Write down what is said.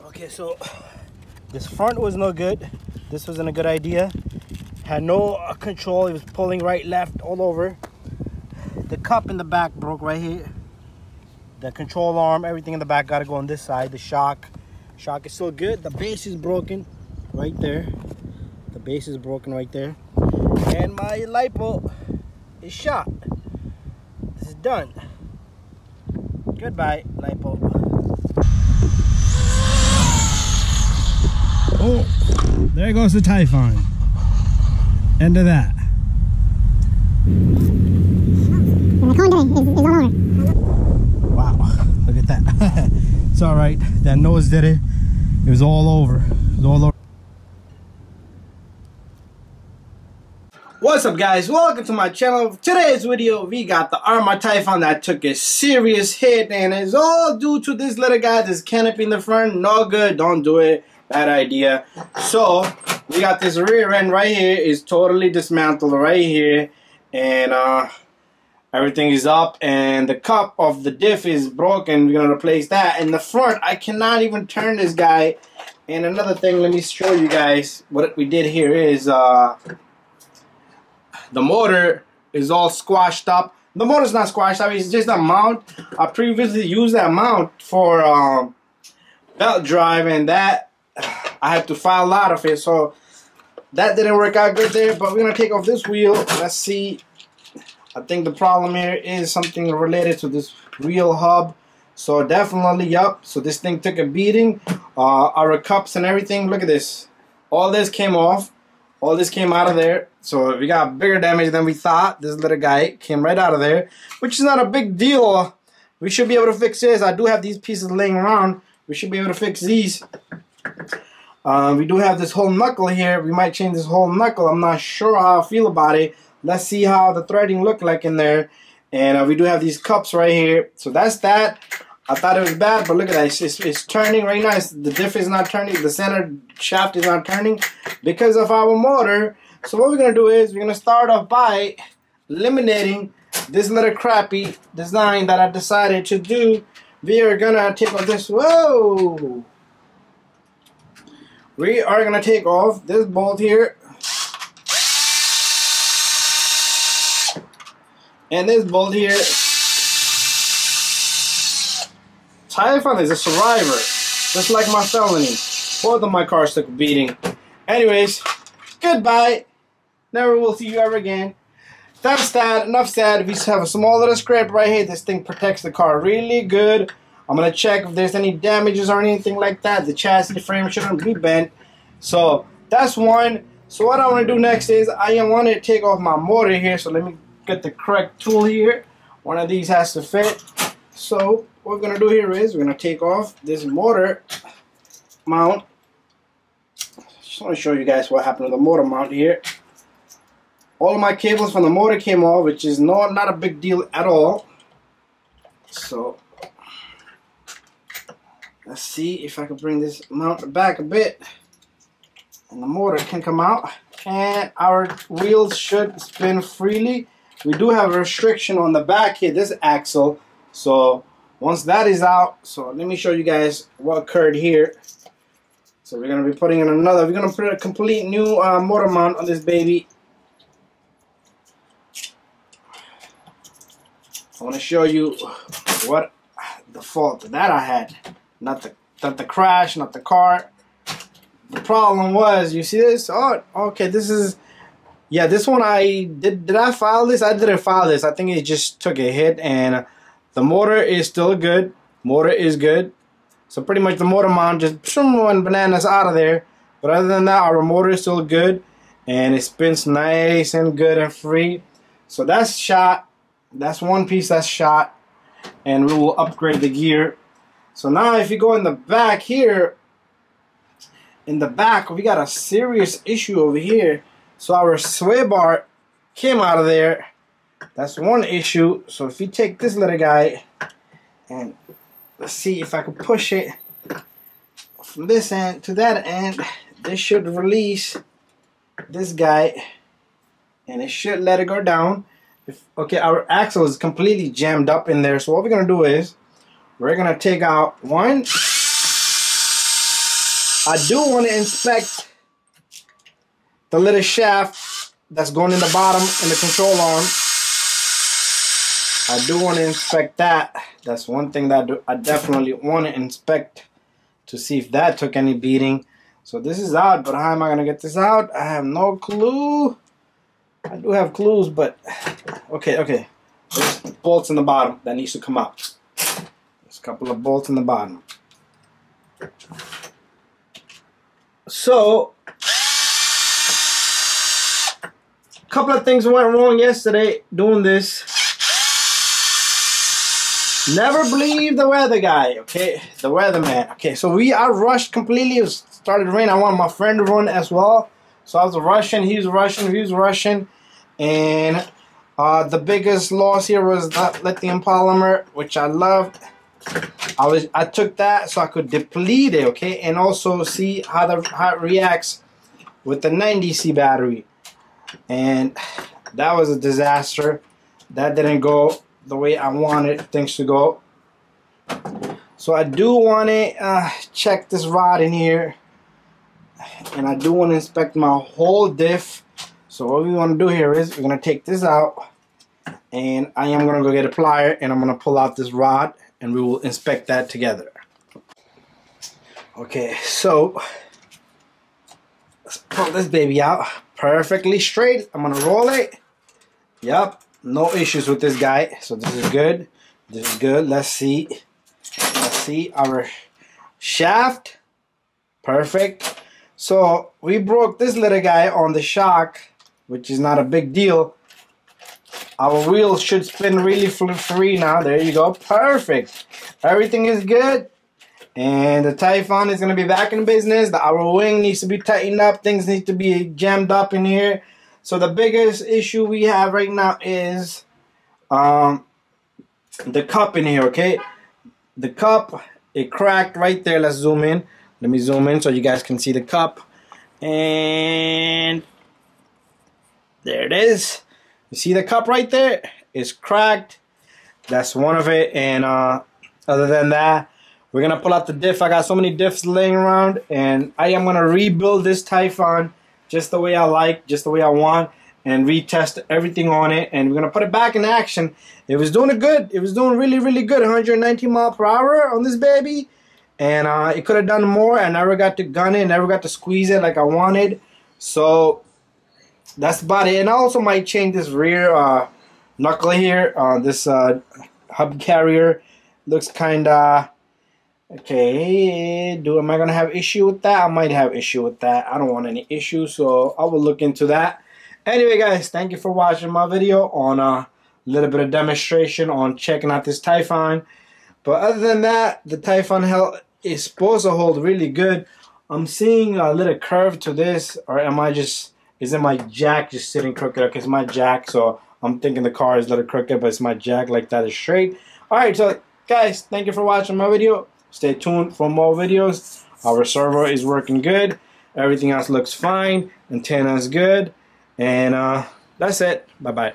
Okay, so this front was no good. This wasn't a good idea. Had no control. It was pulling right, left, all over. The cup in the back broke right here. The control arm, everything in the back got to go on this side. The shock is still good. The base is broken right there. The base is broken right there. And my lipo is shot. This is done. Goodbye, lipo. Oh, there goes the Typhon. End of that. Wow, look at that. It's all right. That nose did it. It was all over. It was all over. What's up, guys? Welcome to my channel. Today's video, we got the Arrma Typhon that took a serious hit, and it's all due to this little guy, this canopy in the front. No good. Don't do it. Bad idea. So we got this rear end right here is totally dismantled right here, and everything is up, and the cup of the diff is broken. We're gonna replace that. In the front, I cannot even turn this guy. And another thing, let me show you guys what we did here is the motor is all squashed up. The motor's not squashed up, it's just a mount. I previously used that mount for belt drive, and that I had to file out of it, so that didn't work out good there. But we're gonna take off this wheel. Let's see. I think the problem here is something related to this wheel hub. So definitely, yup. So this thing took a beating. Our cups and everything. Look at this. All this came off. All this came out of there. So we got bigger damage than we thought. This little guy came right out of there, which is not a big deal. We should be able to fix this. I do have these pieces laying around. We should be able to fix these. We do have this whole knuckle here. We might change this whole knuckle. I'm not sure how I feel about it. Let's see how the threading look like in there. And we do have these cups right here. So that's that. I thought it was bad, but look at that. It's turning right now. The diff is not turning. The center shaft is not turning because of our motor. So what we're going to do is we're going to start off by eliminating this little crappy design that I decided to do. We are going to take off this. Whoa! We are going to take off this bolt here. And this bolt here. Typhon is a survivor, just like my felony. Both of my cars took a beating. Anyways, goodbye. Never will see you ever again. That's that. Enough said. We have a small little scrape right here. This thing protects the car really good. I'm going to check if there's any damages or anything like that. The chassis frame shouldn't be bent. So that's one. So what I want to do next is I want to take off my motor here. So let me get the correct tool here. One of these has to fit. So what we're going to do here is we're going to take off this motor mount. Just want to show you guys what happened to the motor mount here. All of my cables from the motor came off, which is not a big deal at all. So let's see if I can bring this mount back a bit, and the motor can come out, and our wheels should spin freely. We do have a restriction on the back here, this axle. So once that is out, so let me show you guys what occurred here. So we're going to be putting in another, we're going to put a complete new motor mount on this baby. I want to show you what the fault that I had. Not the crash, not the car. The problem was, you see this? Oh, okay, this is, yeah, this one did I file this? I didn't file this. I think it just took a hit, and the motor is still good. Motor is good. So pretty much the motor mount just went bananas out of there. But other than that, our motor is still good, and it spins nice and good and free. So that's shot. That's one piece that's shot, and we will upgrade the gear. So now if you go in the back here, in the back we got a serious issue over here. So our sway bar came out of there. That's one issue. So if you take this little guy, and let's see if I can push it from this end to that end, this should release this guy, and it should let it go down. Okay, our axle is completely jammed up in there. So what we're going to do is we're going to take out one I do want to inspect the little shaft that's going in the bottom in the control arm. I do want to inspect that. That's one thing that I definitely want to inspect to see if that took any beating. So this is out, but how am I going to get this out? I have no clue. I do have clues, but okay. There's bolts in the bottom that needs to come out. There's a couple of bolts in the bottom. So, a couple of things went wrong yesterday doing this. Never believe the weather guy, okay? The weatherman. Okay, so I rushed completely. It started to rain. I wanted my friend to run as well. So I was rushing, he was rushing. And the biggest loss here was that lithium polymer, which I loved. I took that so I could deplete it, okay? And also see how it reacts with the 90C battery. And that was a disaster. That didn't go the way I wanted things to go. So I do want to check this rod in here, and I do want to inspect my whole diff. So what we want to do here is we're going to take this out, and I am going to go get a plier, and I'm going to pull out this rod, and we will inspect that together. Okay, so let's pull this baby out perfectly straight. I'm going to roll it. Yep. No issues with this guy, so this is good. This is good. Let's see our shaft. Perfect. So we broke this little guy on the shock, which is not a big deal. Our wheels should spin really free now. There you go. Perfect. Everything is good. And the Typhon is going to be back in business. The outer wing needs to be tightened up. Things need to be jammed up in here. So the biggest issue we have right now is the cup in here, okay? The cup, it cracked right there. Let's zoom in. Let me zoom in so you guys can see the cup. And there it is. You see the cup right there? It's cracked. That's one of it. And other than that, we're going to pull out the diff. I got so many diffs laying around. And I am going to rebuild this Typhon just the way I like, just the way I want, and retest everything on it, and we're gonna put it back in action. It was doing good. It was doing really good, 119 miles per hour on this baby, and it could have done more. I never got to gun it, never got to squeeze it like I wanted. So that's about it. And I also might change this rear knuckle here. This hub carrier looks kinda okay. Am I gonna have issue with that? I might have issue with that. I don't want any issues, so I will look into that. Anyway, guys, thank you for watching my video on a little bit of demonstration on checking out this Typhon. But other than that, the Typhon is supposed to hold really good. I'm seeing a little curve to this, or is it my jack just sitting crooked? Okay, it's my jack, so I'm thinking the car is a little crooked, but it's my jack like that is straight. Alright, so guys, thank you for watching my video. Stay tuned for more videos. Our server is working good. Everything else looks fine. Antenna is good. And that's it. Bye-bye.